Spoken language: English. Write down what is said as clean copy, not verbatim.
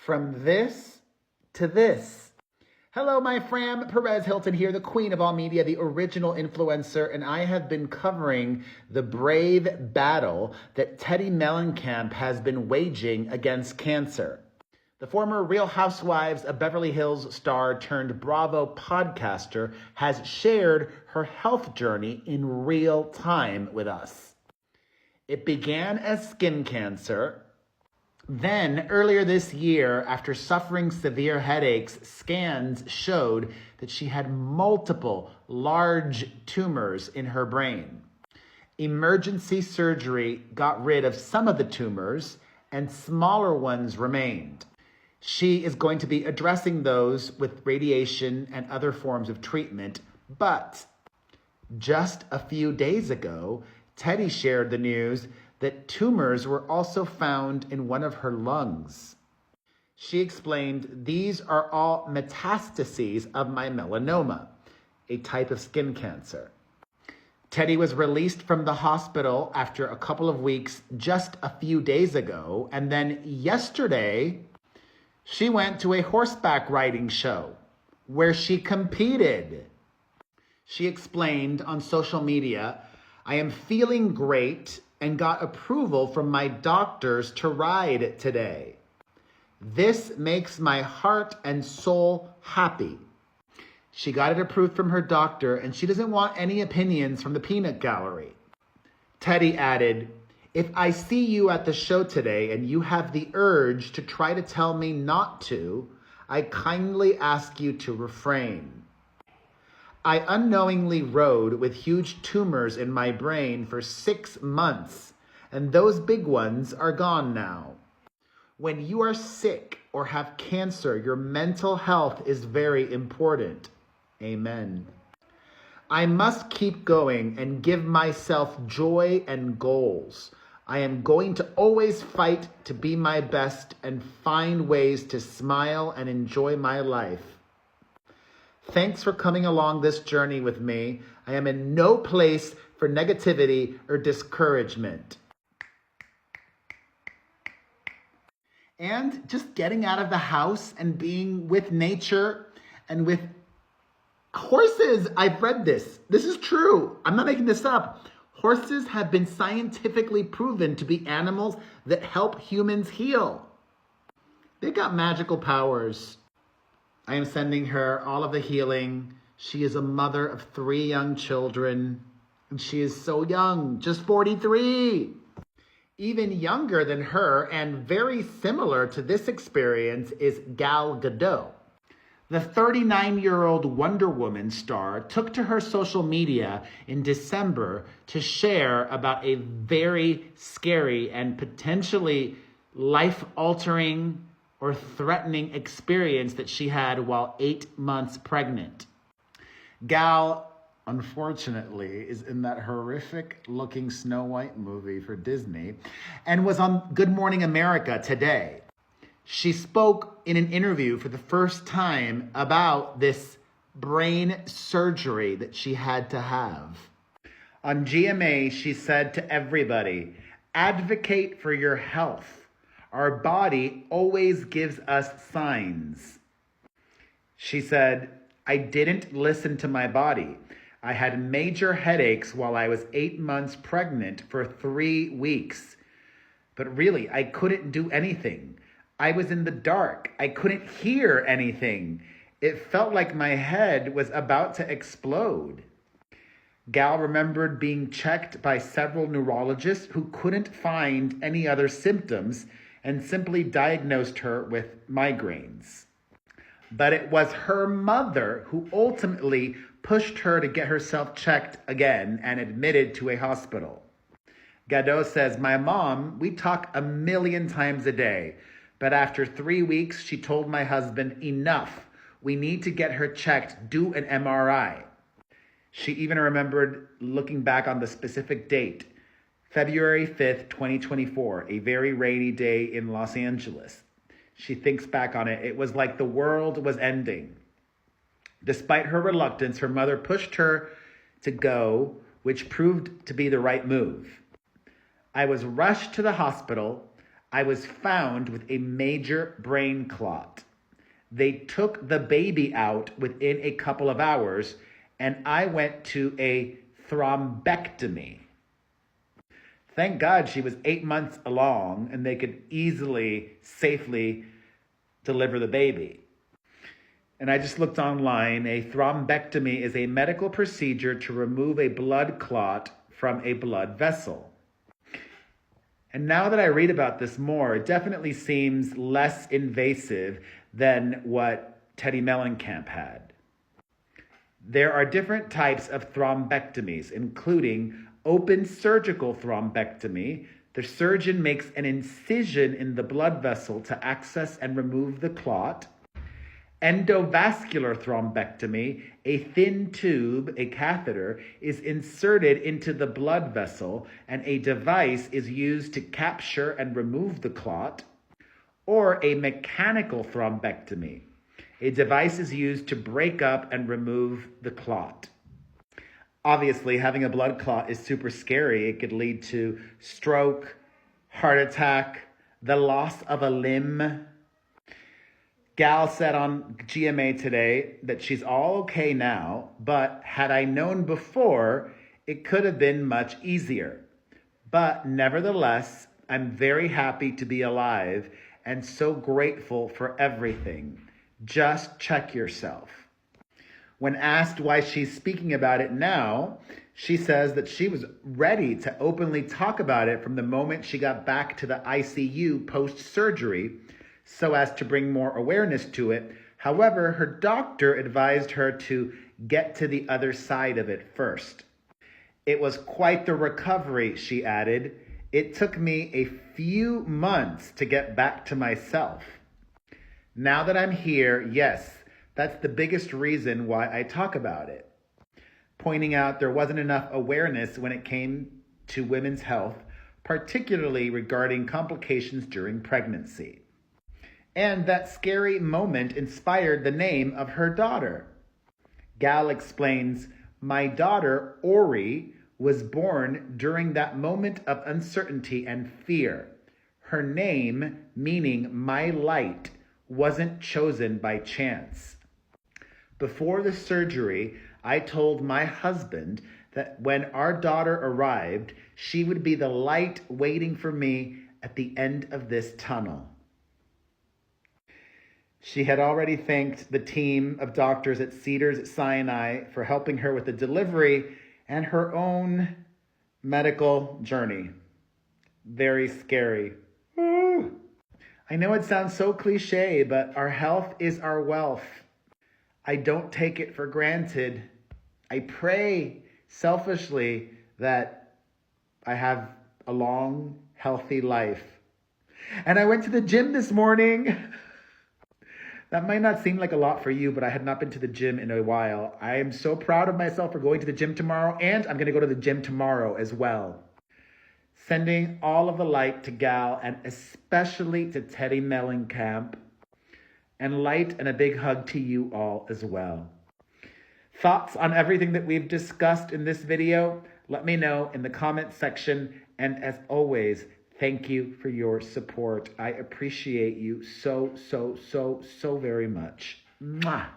From this to this. Hello, my fam. Perez Hilton here, the queen of all media, the original influencer, and I have been covering the brave battle that Teddi Mellencamp has been waging against cancer. The former Real Housewives of Beverly Hills star turned Bravo podcaster has shared her health journey in real time with us. It began as skin cancer. Then, earlier this year, after suffering severe headaches, scans showed that she had multiple large tumors in her brain. Emergency surgery got rid of some of the tumors, and smaller ones remained. She is going to be addressing those with radiation and other forms of treatment, but just a few days ago, Teddi shared the news that tumors were also found in one of her lungs. She explained, "These are all metastases of my melanoma, a type of skin cancer." Teddi was released from the hospital after a couple of weeks just a few days ago, and then yesterday, she went to a horseback riding show where she competed. She explained on social media, "I am feeling great and got approval from my doctors to ride today. This makes my heart and soul happy." She got it approved from her doctor, and she doesn't want any opinions from the peanut gallery. Teddi added, "If I see you at the show today and you have the urge to try to tell me not to, I kindly ask you to refrain. I unknowingly rode with huge tumors in my brain for 6 months, and those big ones are gone now. When you are sick or have cancer, your mental health is very important. Amen. I must keep going and give myself joy and goals. I am going to always fight to be my best and find ways to smile and enjoy my life. Thanks for coming along this journey with me. I am in no place for negativity or discouragement." And just getting out of the house and being with nature and with horses. I've read this. This is true. I'm not making this up. Horses have been scientifically proven to be animals that help humans heal. They got magical powers. I am sending her all of the healing. She is a mother of 3 young children, and she is so young, just 43. Even younger than her and very similar to this experience is Gadot. The 39-year-old Wonder Woman star took to her social media in December to share about a very scary and potentially life-altering or threatening experience that she had while 8 months pregnant. Gal, unfortunately, is in that horrific-looking Snow White movie for Disney and was on Good Morning America today. She spoke in an interview for the first time about this brain surgery that she had to have. On GMA, she said to everybody, "Advocate for your health. Our body always gives us signs." She said, "I didn't listen to my body. I had major headaches while I was 8 months pregnant for 3 weeks. But really, I couldn't do anything. I was in the dark. I couldn't hear anything. It felt like my head was about to explode." Gal remembered being checked by several neurologists who couldn't find any other symptoms and simply diagnosed her with migraines. But it was her mother who ultimately pushed her to get herself checked again and admitted to a hospital. Gadot says, "My mom, we talk 1,000,000 times a day, but after 3 weeks, she told my husband, 'Enough, we need to get her checked, do an MRI.'" She even remembered looking back on the specific date, February 5th, 2024, a very rainy day in Los Angeles. She thinks back on it. It was like the world was ending. Despite her reluctance, her mother pushed her to go, which proved to be the right move. "I was rushed to the hospital. I was found with a major brain clot. They took the baby out within a couple of hours, and I went to a thrombectomy. Thank God she was 8 months along and they could easily, safely deliver the baby. And I just looked online. A thrombectomy is a medical procedure to remove a blood clot from a blood vessel. And now that I read about this more, it definitely seems less invasive than what Teddi Mellencamp had. There are different types of thrombectomies, including open surgical thrombectomy. The surgeon makes an incision in the blood vessel to access and remove the clot. Endovascular thrombectomy, a thin tube, a catheter, is inserted into the blood vessel and a device is used to capture and remove the clot. Or a mechanical thrombectomy. A device is used to break up and remove the clot. Obviously, having a blood clot is super scary. It could lead to stroke, heart attack, the loss of a limb. Gal said on GMA today that she's all okay now, but had I known before, it could have been much easier. But nevertheless, I'm very happy to be alive and so grateful for everything. Just check yourself. When asked why she's speaking about it now, she says that she was ready to openly talk about it from the moment she got back to the ICU post-surgery so as to bring more awareness to it. However, her doctor advised her to get to the other side of it first. It was quite the recovery, she added. It took me a few months to get back to myself. Now that I'm here, yes, that's the biggest reason why I talk about it. Pointing out there wasn't enough awareness when it came to women's health, particularly regarding complications during pregnancy. And that scary moment inspired the name of her daughter. Gal explains, my daughter, Ori, was born during that moment of uncertainty and fear. Her name, meaning my light, wasn't chosen by chance. Before the surgery, I told my husband that when our daughter arrived, she would be the light waiting for me at the end of this tunnel. She had already thanked the team of doctors at Cedars-Sinai for helping her with the delivery and her own medical journey. Very scary. Ooh. I know it sounds so cliche, but our health is our wealth. I don't take it for granted. I pray selfishly that I have a long, healthy life. And I went to the gym this morning. That might not seem like a lot for you, but I had not been to the gym in a while. I am so proud of myself for going to the gym tomorrow, and I'm going to go to the gym tomorrow as well. Sending all of the light to Gal, and especially to Teddi Mellencamp, and light and a big hug to you all as well. Thoughts on everything that we've discussed in this video? Let me know in the comment section, and as always, thank you for your support. I appreciate you so very much. Mwah.